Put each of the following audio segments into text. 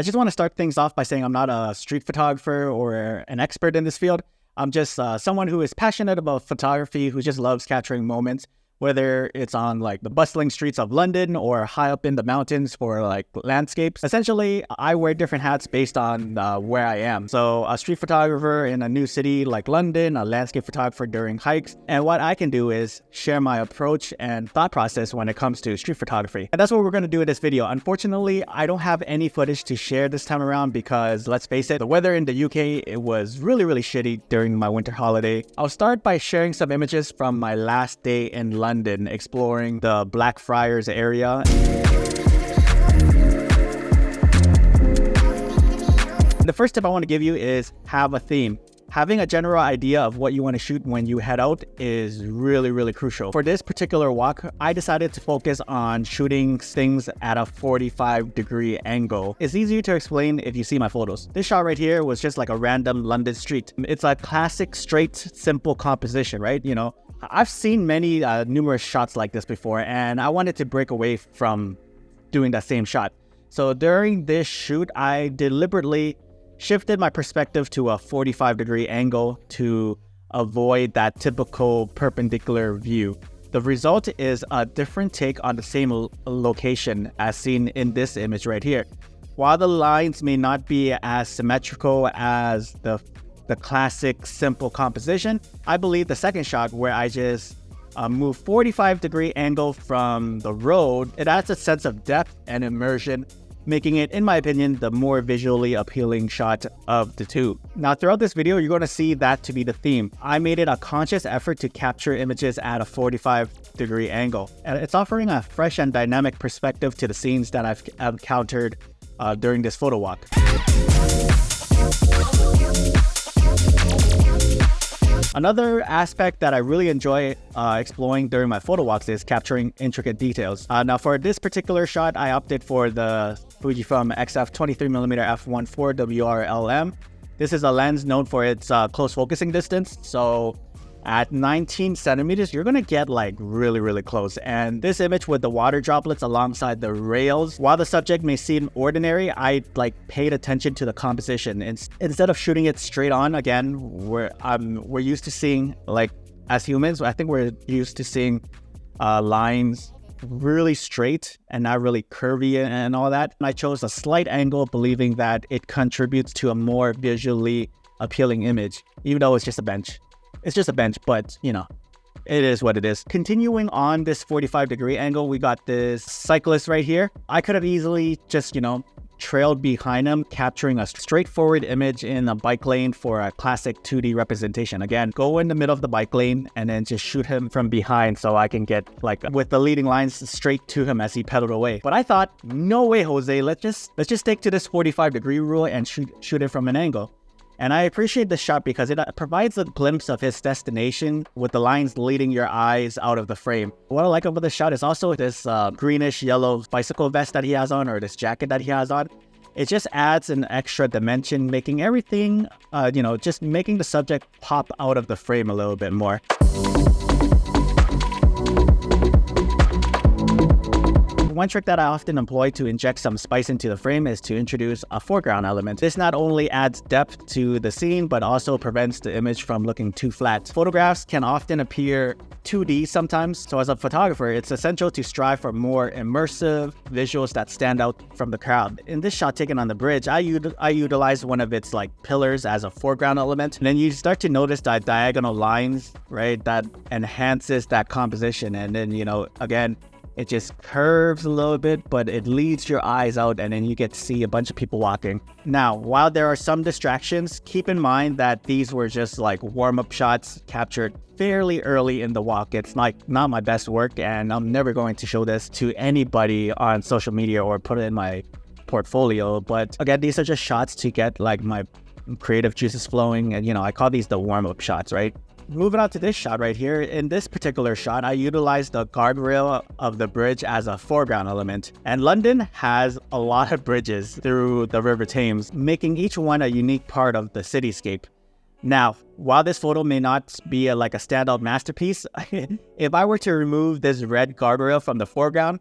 I just want to start things off by saying I'm not a street photographer or an expert in this field. I'm just someone who is passionate about photography, who just loves capturing moments, whether it's on like the bustling streets of London or high up in the mountains for like landscapes. Essentially, I wear different hats based on where I am. So a street photographer in a new city like London, a landscape photographer during hikes. And what I can do is share my approach and thought process when it comes to street photography. And that's what we're going to do in this video. Unfortunately, I don't have any footage to share this time around because, let's face it, the weather in the UK, it was really shitty during my winter holiday. I'll start by sharing some images from my last day in London, exploring the Blackfriars area. The first tip I want to give you is have a theme. Having a general idea of what you want to shoot when you head out is really crucial. For this particular walk, I decided to focus on shooting things at a 45-degree angle. It's easier to explain if you see my photos. This shot right here was just like a random London street. It's a classic, straight, simple composition, right? You know, I've seen many numerous shots like this before, and I wanted to break away from doing that same shot. So during this shoot, I deliberately shifted my perspective to a 45-degree angle to avoid that typical perpendicular view. The result is a different take on the same location as seen in this image right here. While the lines may not be as symmetrical as the classic simple composition, I believe the second shot where I just move 45-degree angle from the road, it adds a sense of depth and immersion, making it, in my opinion, the more visually appealing shot of the two. Now, throughout this video, you're going to see that to be the theme. I made it a conscious effort to capture images at a 45-degree angle, and it's offering a fresh and dynamic perspective to the scenes that I've encountered during this photo walk. Another aspect that I really enjoy exploring during my photo walks is capturing intricate details. Now for this particular shot, I opted for the Fujifilm XF23mm F1.4 WRLM. This is a lens known for its close focusing distance. So at 19 centimeters, you're gonna get like really close. And this image with the water droplets alongside the rails, while the subject may seem ordinary, I paid attention to the composition. Instead of shooting it straight on, again, we're used to seeing, like, as humans, I think we're used to seeing lines really straight and not really curvy and all that. And I chose a slight angle, believing that it contributes to a more visually appealing image, even though it's just a bench. It's just a bench, but, you know, it is what it is. Continuing on this 45-degree angle, we got this cyclist right here. I could have easily just, you know, trailed behind him, capturing a straightforward image in a bike lane for a classic 2D representation. Again, go in the middle of the bike lane and then just shoot him from behind so I can get, like, with the leading lines straight to him as he pedaled away. But I thought, no way, Jose, let's just stick to this 45-degree rule and shoot it from an angle. And I appreciate the shot because it provides a glimpse of his destination with the lines leading your eyes out of the frame. What I like about the shot is also this greenish yellow bicycle vest that he has on, or this jacket that he has on. It just adds an extra dimension, making everything, you know, just making the subject pop out of the frame a little bit more. One trick that I often employ to inject some spice into the frame is to introduce a foreground element. This not only adds depth to the scene, but also prevents the image from looking too flat. Photographs can often appear 2D sometimes, so as a photographer, it's essential to strive for more immersive visuals that stand out from the crowd. In this shot taken on the bridge, I utilized one of its pillars as a foreground element, and then you start to notice that diagonal lines, right, that enhances that composition, and then, you know, again, it just curves a little bit, but it leads your eyes out, and then you get to see a bunch of people walking. Now, while there are some distractions, keep in mind that these were just warm-up shots captured fairly early in the walk. It's not my best work, and I'm never going to show this to anybody on social media or put it in my portfolio. But again, these are just shots to get my creative juices flowing, and, you know, I call these the warm-up shots, right? Moving on to this shot right here. In this particular shot, I utilized the guardrail of the bridge as a foreground element. And London has a lot of bridges through the River Thames, making each one a unique part of the cityscape. Now, while this photo may not be a standout masterpiece, if I were to remove this red guardrail from the foreground,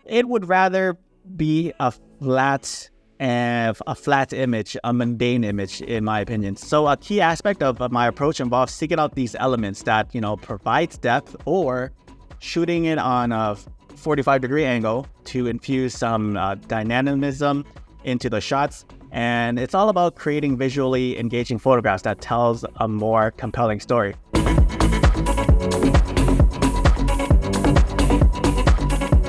it would rather be a flat and a flat image, a mundane image, in my opinion. So a key aspect of my approach involves seeking out these elements that, provides depth, or shooting it on a 45-degree angle to infuse some dynamism into the shots. And it's all about creating visually engaging photographs that tells a more compelling story.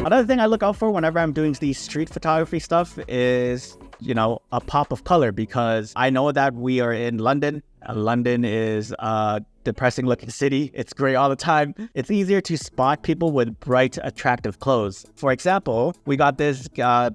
Another thing I look out for whenever I'm doing these street photography stuff is, a pop of color, because I know that we are in London. London is a depressing looking city. It's gray all the time. It's easier to spot people with bright, attractive clothes. For example, we got this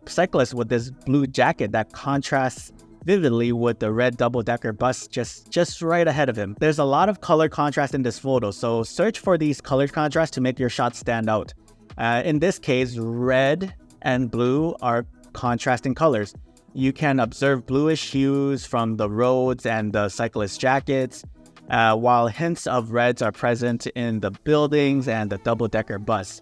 cyclist with this blue jacket that contrasts vividly with the red double-decker bus just right ahead of him. There's a lot of color contrast in this photo, so search for these color contrasts to make your shot stand out. In this case, red and blue are contrasting colors. You can observe bluish hues from the roads and the cyclist jackets, while hints of reds are present in the buildings and the double-decker bus.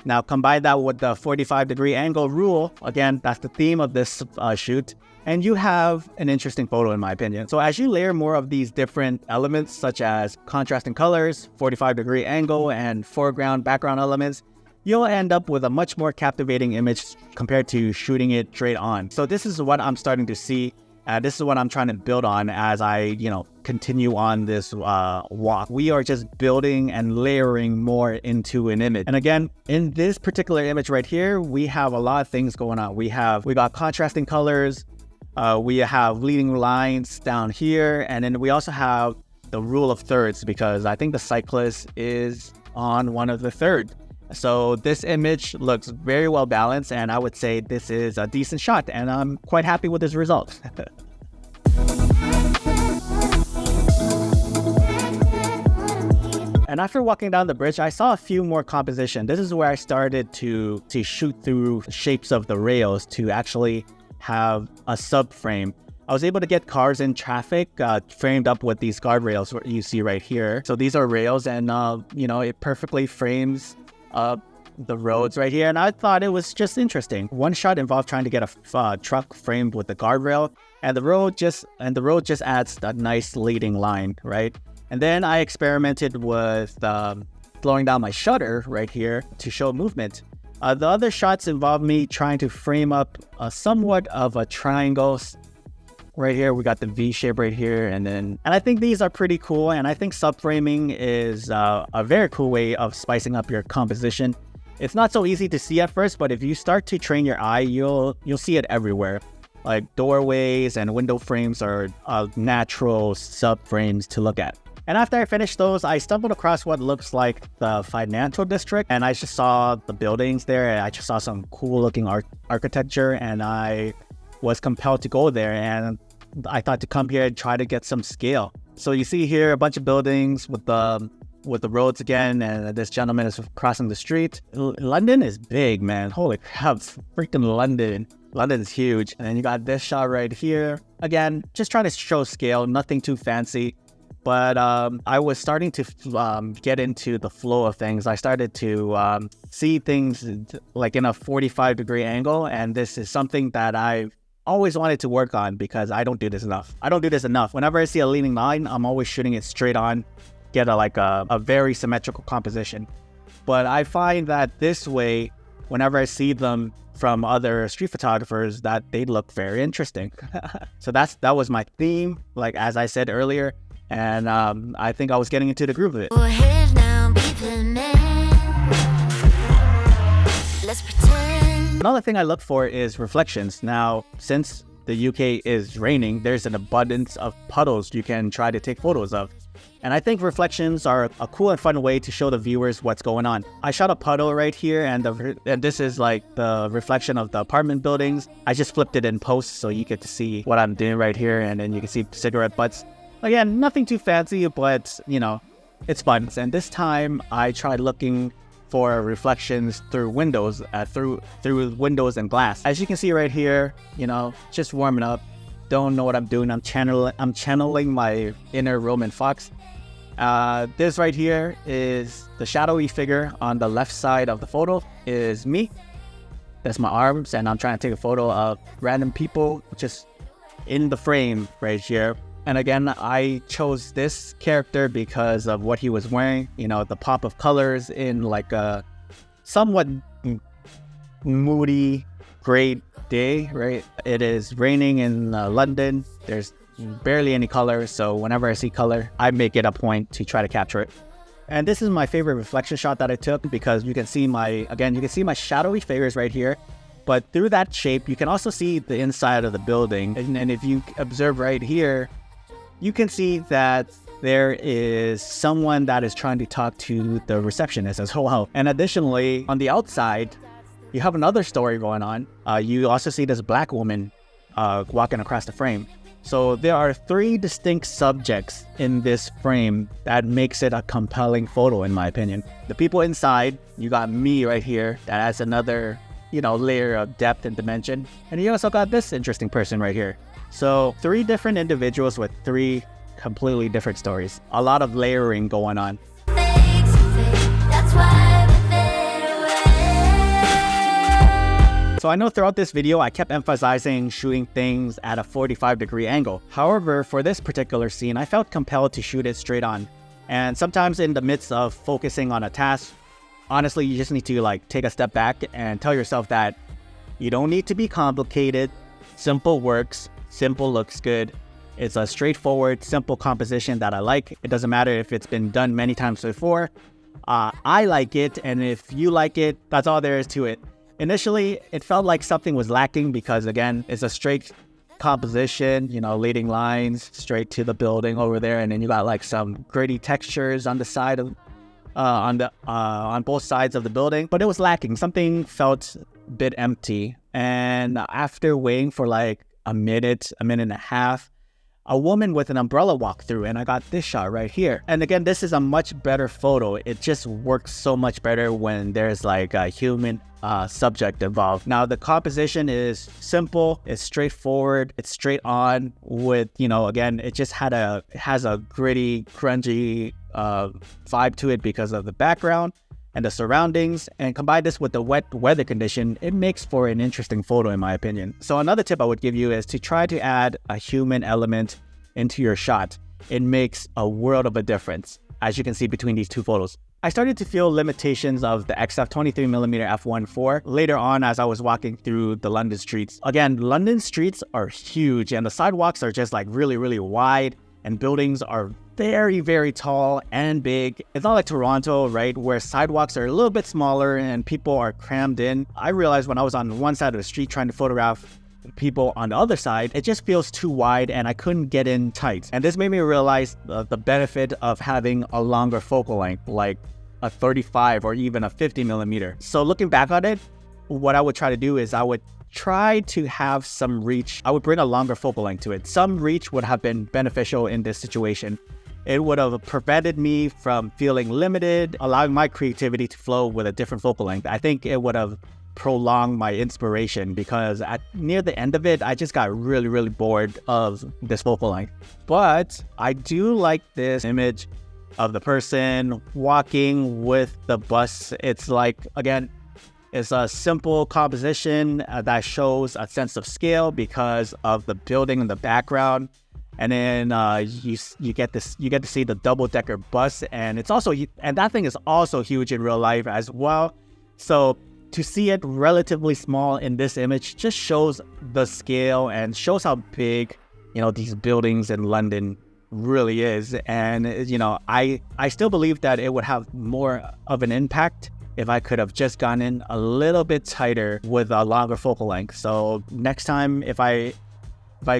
Now combine that with the 45-degree angle rule. Again, that's the theme of this shoot, and you have an interesting photo, in my opinion. So as you layer more of these different elements, such as contrasting colors, 45-degree angle, and foreground, background elements, you'll end up with a much more captivating image compared to shooting it straight on. So this is what I'm starting to see. This is what I'm trying to build on as I, continue on this walk. We are just building and layering more into an image. And again, in this particular image right here, we have a lot of things going on. We got contrasting colors. We have leading lines down here. And then we also have the rule of thirds, because I think the cyclist is on one of the third. So this image looks very well balanced, and I would say this is a decent shot, and I'm quite happy with this result. And after walking down the bridge, I saw a few more composition. This is where I started to shoot through shapes of the rails to actually have a subframe. I was able to get cars in traffic framed up with these guardrails you see right here. So these are rails, and it perfectly frames the roads right here, and I thought it was just interesting. One shot involved trying to get a truck framed with the guardrail, and the road just adds that nice leading line, right? And then I experimented with slowing down my shutter right here to show movement. The other shots involved me trying to frame up somewhat of a triangle. Right here, we got the V shape right here, and I think these are pretty cool, and I think subframing is a very cool way of spicing up your composition. It's not so easy to see at first, but if you start to train your eye, you'll see it everywhere. Like doorways and window frames are natural subframes to look at. And after I finished those, I stumbled across what looks like the financial district, and I just saw the buildings there, and I just saw some cool looking architecture, and I was compelled to go there, and I thought to come here and try to get some scale. So you see here a bunch of buildings with the roads again, and this gentleman is crossing the street. London is big, man. Holy crap, freaking London. London's huge. And then you got this shot right here. Again, just trying to show scale, nothing too fancy. But I was starting to get into the flow of things. I started to see things like in a 45-degree angle, and this is something that I've always wanted to work on, because I don't do this enough. Whenever I see a leading line, I'm always shooting it straight on, get a very symmetrical composition. But I find that this way, whenever I see them from other street photographers, that they look very interesting. So that was my theme, like as I said earlier, and I think I was getting into the groove of it. Let's pretend. Another thing I look for is reflections. Now, since the UK is raining, there's an abundance of puddles you can try to take photos of. And I think reflections are a cool and fun way to show the viewers what's going on. I shot a puddle right here, and this is like the reflection of the apartment buildings. I just flipped it in post so you get to see what I'm doing right here, and then you can see cigarette butts. Again, nothing too fancy, but it's fun. And this time I tried looking for reflections through windows, through windows and glass. As you can see right here, just warming up. Don't know what I'm doing. I'm channeling my inner Roman Fox. This right here is the shadowy figure on the left side of the photo is me. that's my arms, and I'm trying to take a photo of random people just in the frame right here. And again, I chose this character because of what he was wearing, you know, the pop of colors in like a somewhat moody, great day, right? It is raining in London. There's barely any color, so whenever I see color, I make it a point to try to capture it. And this is my favorite reflection shot that I took because you can see my shadowy figures right here. But through that shape, you can also see the inside of the building. And if you observe right here, you can see that there is someone that is trying to talk to the receptionist as well. And additionally, on the outside, you have another story going on. You also see this black woman walking across the frame. So there are 3 distinct subjects in this frame that makes it a compelling photo, in my opinion. The people inside, you got me right here. That adds another, you know, layer of depth and dimension. And you also got this interesting person right here. So 3 different individuals with 3 completely different stories. A lot of layering going on. So I know throughout this video, I kept emphasizing shooting things at a 45-degree angle. However, for this particular scene, I felt compelled to shoot it straight on. And sometimes in the midst of focusing on a task, honestly, you just need to like take a step back and tell yourself that you don't need to be complicated. Simple works, simple looks good. It's a straightforward, simple composition that I like. It doesn't matter if it's been done many times before. I like it, and if you like it, that's all there is to it. Initially, it felt like something was lacking because, again, it's a straight composition, you know, leading lines straight to the building over there, and then you got like some gritty textures on the side of, on both sides of the building. But it was lacking. Something felt a bit empty. And after waiting for like a minute and a half, a woman with an umbrella walked through, and I got this shot right here. And again, this is a much better photo. It just works so much better when there's like a human subject involved. Now, the composition is simple, it's straightforward, it's straight on with, you know, again, it just has a gritty, grungy vibe to it because of the background and the surroundings, and combine this with the wet weather condition, it makes for an interesting photo in my opinion. So another tip I would give you is to try to add a human element into your shot. It makes a world of a difference, as you can see between these 2 photos. I started to feel limitations of the XF23mm f1.4 later on as I was walking through the London streets. Again, London streets are huge and the sidewalks are just like really, really wide, and buildings are very, very tall and big. It's not like Toronto, right, where sidewalks are a little bit smaller and people are crammed in. I realized when I was on one side of the street trying to photograph people on the other side, it just feels too wide and I couldn't get in tight. And this made me realize the benefit of having a longer focal length, like a 35 or even a 50mm. So looking back on it, what I would try to do is I would try to have some reach. I would bring a longer focal length to it. Some reach would have been beneficial in this situation. It would have prevented me from feeling limited, allowing my creativity to flow with a different focal length. I think it would have prolonged my inspiration because near the end of it, I just got really, really bored of this focal length. But I do like this image of the person walking with the bus. It's like, again, it's a simple composition that shows a sense of scale because of the building in the background. And then you get to see the double-decker bus, and that thing is also huge in real life as well. So to see it relatively small in this image just shows the scale and shows how big, you know, these buildings in London really is. And you know, I still believe that it would have more of an impact if I could have just gone in a little bit tighter with a longer focal length. So next time, if I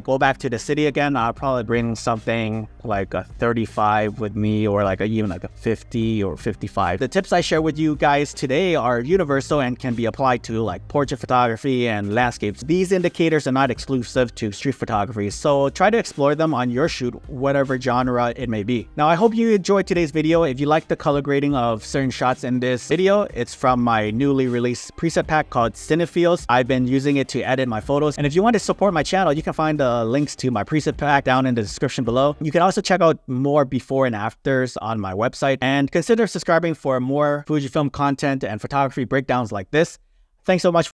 go back to the city again, I'll probably bring something like a 35 with me, or like even like a 50 or 55. The tips I share with you guys today are universal and can be applied to like portrait photography and landscapes. These indicators are not exclusive to street photography, so try to explore them on your shoot, whatever genre it may be. Now, I hope you enjoyed today's video. If you like the color grading of certain shots in this video, it's from my newly released preset pack called Cinephiles. I've been using it to edit my photos, and if you want to support my channel, you can find the links to my preset pack down in the description below. You can also check out more before and afters on my website, and consider subscribing for more Fujifilm content and photography breakdowns like this. Thanks so much.